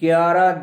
11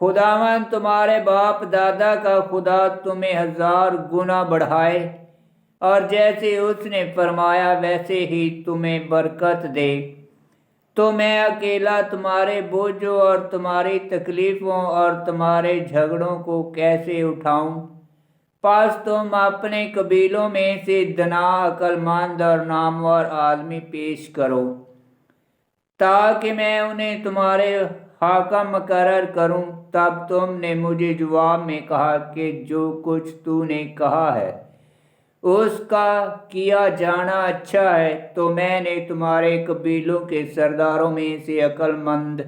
خداوند تمہارے باپ دادا کا خدا تمہیں 1000 گنا بڑھائے اور جیسے اس نے فرمایا ویسے ہی تمہیں برکت دے۔ تو میں اکیلا تمہارے بوجھوں اور تمہاری تکلیفوں اور تمہارے جھگڑوں کو کیسے اٹھاؤں؟ پس تم اپنے قبیلوں میں سے دنا، عقل مند اور نامور آدمی پیش کرو، تاکہ میں انہیں تمہارے حاکم مقرر کروں۔ تب تم نے مجھے جواب میں کہا کہ جو کچھ تو نے کہا ہے اس کا کیا جانا اچھا ہے۔ تو میں نے تمہارے قبیلوں کے سرداروں میں سے عقل مند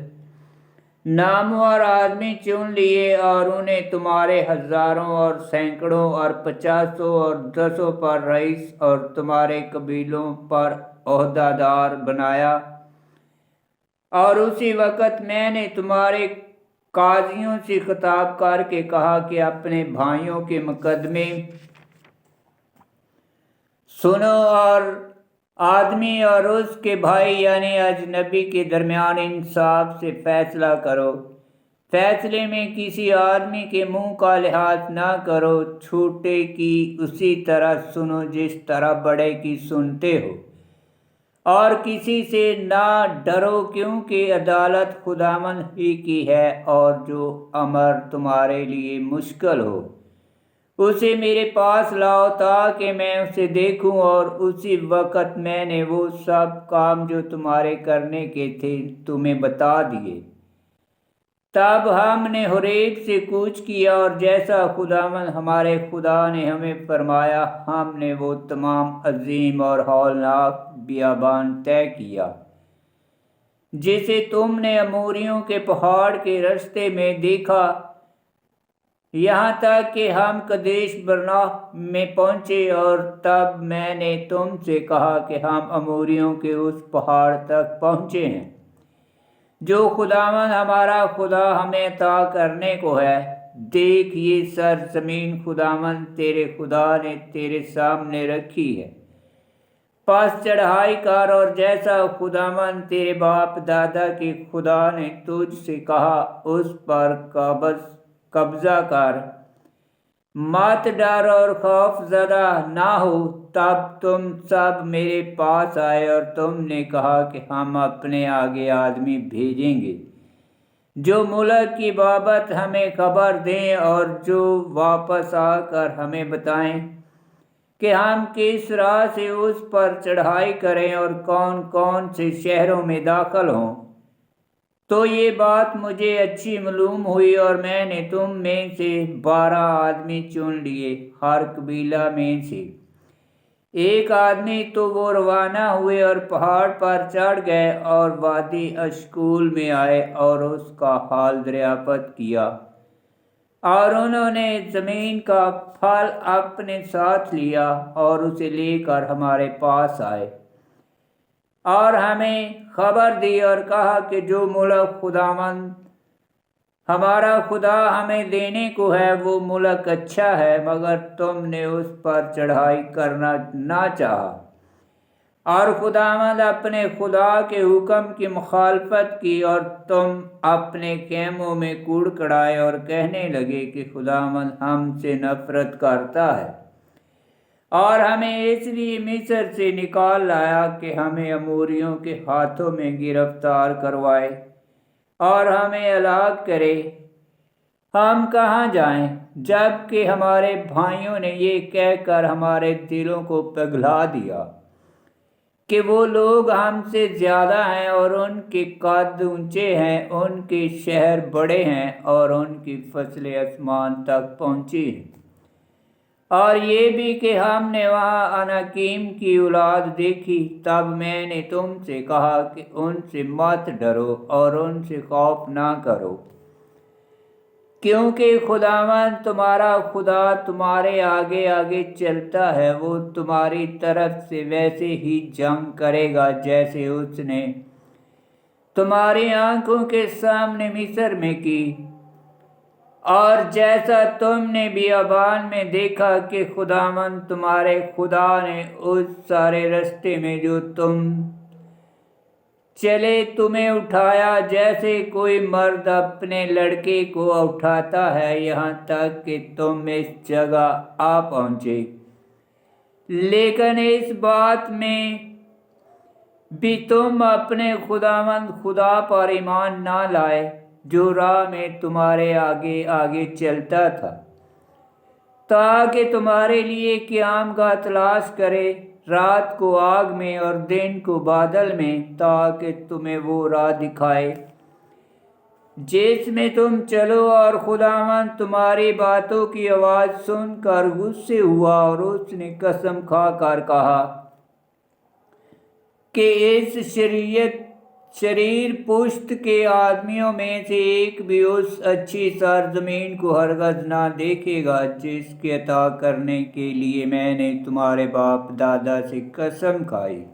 نامور آدمی چن لیے اور انہیں تمہارے 1000 اور سینکڑوں اور 50 اور 10 پر رئیس اور تمہارے قبیلوں پر عہدہ دار بنایا۔ اور اسی وقت میں نے تمہارے قاضیوں سے خطاب کر کے کہا کہ اپنے بھائیوں کے مقدمے سنو اور آدمی اور اس کے بھائی یعنی اجنبی کے درمیان انصاف سے فیصلہ کرو۔ فیصلے میں کسی آدمی کے منہ کا لحاظ نہ کرو، چھوٹے کی اسی طرح سنو جس طرح بڑے کی سنتے ہو، اور کسی سے نہ ڈرو، کیونکہ عدالت خداوند ہی کی ہے، اور جو امر تمہارے لیے مشکل ہو اسے میرے پاس لاؤ تاکہ میں اسے دیکھوں۔ اور اسی وقت میں نے وہ سب کام جو تمہارے کرنے کے تھے تمہیں بتا دیے۔ تب ہم نے حریب سے کوچ کیا اور جیسا خداوند ہمارے خدا نے ہمیں فرمایا ہم نے وہ تمام عظیم اور ہولناک بیابان طے کیا جسے تم نے اموریوں کے پہاڑ کے رستے میں دیکھا، یہاں تک کہ ہم قدیش برنہ میں پہنچے۔ اور تب میں نے تم سے کہا کہ ہم اموریوں کے اس پہاڑ تک پہنچے ہیں جو خداوند ہمارا خدا ہمیں عطا کرنے کو ہے۔ دیکھ یہ سرزمین خداوند تیرے خدا نے تیرے سامنے رکھی ہے، پس چڑھائی کر اور جیسا خداوند تیرے باپ دادا کے خدا نے تجھ سے کہا اس پر قبضہ کر، مت ڈر اور خوف زدہ نہ ہو۔ تب تم سب میرے پاس آئے اور تم نے کہا کہ ہم اپنے آگے آدمی بھیجیں گے جو ملک کی بابت ہمیں خبر دیں اور جو واپس آ کر ہمیں بتائیں کہ ہم کس راہ سے اس پر چڑھائی کریں اور کون کون سے شہروں میں داخل ہوں۔ تو یہ بات مجھے اچھی معلوم ہوئی اور میں نے تم میں سے 12 آدمی چن لیے، ہر قبیلہ میں سے ایک آدمی۔ تو وہ روانہ ہوئے اور پہاڑ پر چڑھ گئے اور وادی اشکول میں آئے اور اس کا حال دریافت کیا، اور انہوں نے زمین کا پھل اپنے ساتھ لیا اور اسے لے کر ہمارے پاس آئے اور ہمیں خبر دی اور کہا کہ جو ملک خداوند ہمارا خدا ہمیں دینے کو ہے وہ ملک اچھا ہے، مگر تم نے اس پر چڑھائی کرنا نہ چاہا اور خداوند اپنے خدا کے حکم کی مخالفت کی، اور تم اپنے خیموں میں کوڑ کڑائے اور کہنے لگے کہ خداوند ہم سے نفرت کرتا ہے اور ہمیں اس لیے مصر سے نکال لایا کہ ہمیں اموریوں کے ہاتھوں میں گرفتار کروائے اور ہمیں ہلاک کرے۔ ہم کہاں جائیں؟ جب کہ ہمارے بھائیوں نے یہ کہہ کر ہمارے دلوں کو پگھلا دیا کہ وہ لوگ ہم سے زیادہ ہیں اور ان کے قد اونچے ہیں، ان کے شہر بڑے ہیں اور ان کی فصلیں آسمان تک پہنچی ہیں۔ اور یہ بھی کہ ہم نے وہاں اناکیم کی اولاد دیکھی۔ تب میں نے تم سے کہا کہ ان سے مت ڈرو اور ان سے خوف نہ کرو، کیونکہ خداوند تمہارا خدا تمہارے آگے آگے چلتا ہے، وہ تمہاری طرف سے ویسے ہی جنگ کرے گا جیسے اس نے تمہاری آنکھوں کے سامنے مصر میں کی، اور جیسا تم نے بیابان میں دیکھا کہ خداوند تمہارے خدا نے اس سارے رستے میں جو تم چلے تمہیں اٹھایا جیسے کوئی مرد اپنے لڑکے کو اٹھاتا ہے یہاں تک کہ تم اس جگہ آ پہنچے، لیکن اس بات میں بھی تم اپنے خداوند خدا پر ایمان نہ لائے جو راہ میں تمہارے آگے آگے چلتا تھا تاکہ تمہارے لیے قیام گاہ تلاش کرے، رات کو آگ میں اور دن کو بادل میں، تاکہ تمہیں وہ راہ دکھائے جس میں تم چلو۔ اور خداوند تمہاری باتوں کی آواز سن کر غصے ہوا اور اس نے قسم کھا کر کہا کہ اس شریر پشت کے آدمیوں میں سے ایک بھی اس اچھی سرزمین کو ہرگز نہ دیکھے گا جس کے عطا کرنے کے لیے میں نے تمہارے باپ دادا سے قسم کھائی،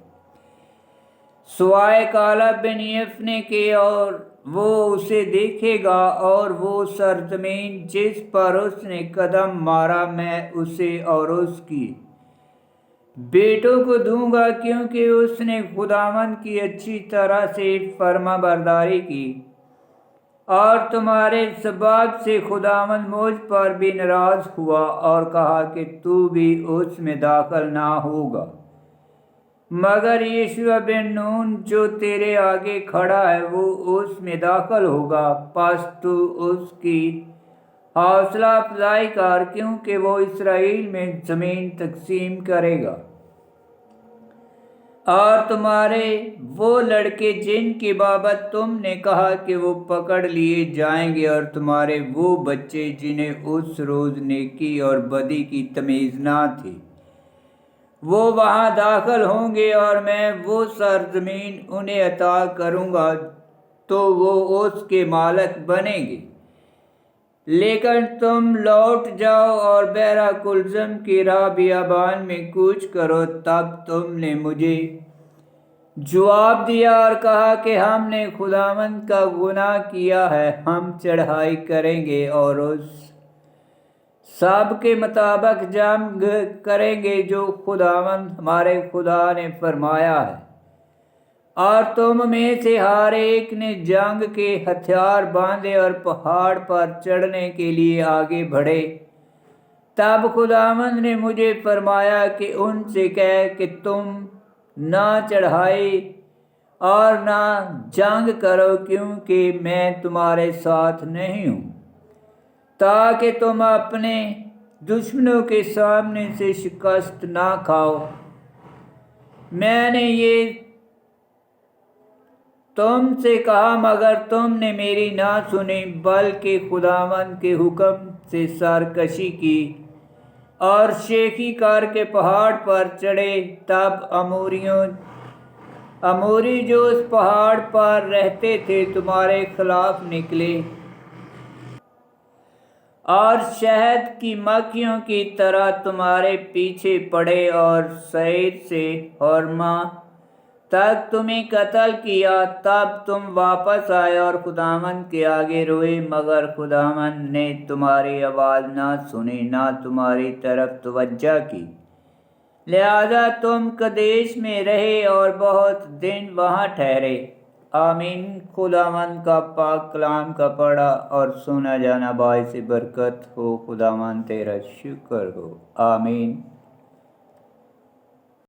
سوائے کالب بن یفنے کے، اور وہ اسے دیکھے گا، اور وہ سرزمین جس پر اس نے قدم مارا میں اسے اور اس کی بیٹوں کو دوں گا، کیونکہ اس نے خداوند کی اچھی طرح سے فرما برداری کی۔ اور تمہارے سبب سے خداوند مجھ پر بھی ناراض ہوا اور کہا کہ تو بھی اس میں داخل نہ ہوگا، مگر یشوع بن نون جو تیرے آگے کھڑا ہے وہ اس میں داخل ہوگا، پس تو اس کی حوصلہ افزائی کر، کیونکہ وہ اسرائیل میں زمین تقسیم کرے گا۔ اور تمہارے وہ لڑکے جن کی بابت تم نے کہا کہ وہ پکڑ لیے جائیں گے، اور تمہارے وہ بچے جنہیں اس روز نیکی اور بدی کی تمیز نہ تھی، وہ وہاں داخل ہوں گے، اور میں وہ سرزمین انہیں عطا کروں گا تو وہ اس کے مالک بنیں گے۔ لیکن تم لوٹ جاؤ اور بحیرہ کلزم کی راہ بیابان میں کوچ کرو۔ تب تم نے مجھے جواب دیا اور کہا کہ ہم نے خداوند کا گناہ کیا ہے، ہم چڑھائی کریں گے اور اس سب کے مطابق جنگ کریں گے جو خداوند ہمارے خدا نے فرمایا ہے۔ اور تم میں سے ہر ایک نے جنگ کے ہتھیار باندھے اور پہاڑ پر چڑھنے کے لیے آگے بڑھے۔ تب خداوند نے مجھے فرمایا کہ ان سے کہہ کہ تم نہ چڑھائی اور نہ جنگ کرو، کیونکہ میں تمہارے ساتھ نہیں ہوں، تاکہ تم اپنے دشمنوں کے سامنے سے شکست نہ کھاؤ۔ میں نے یہ تم سے کہا مگر تم نے میری نہ سنی، بلکہ خداوند کے حکم سے سرکشی کی اور شیخی کر کے پہاڑ پر چڑھے۔ تب اموری جو اس پہاڑ پر رہتے تھے تمہارے خلاف نکلے اور شہد کی مکھیوں کی طرح تمہارے پیچھے پڑے، اور سعیر سے ہورما تک تمہیں قتل کیا۔ تب تم واپس آئے اور خداوند کے آگے روئے، مگر خداوند نے تمہاری آواز نہ سنی، نہ تمہاری طرف توجہ کی، لہذا تم قدیش میں رہے اور بہت دن وہاں ٹھہرے۔ آمین۔ خداوند کا پاک کلام کا پڑھا اور سنا جانا باعث برکت ہو۔ خداوند تیرا شکر ہو۔ آمین۔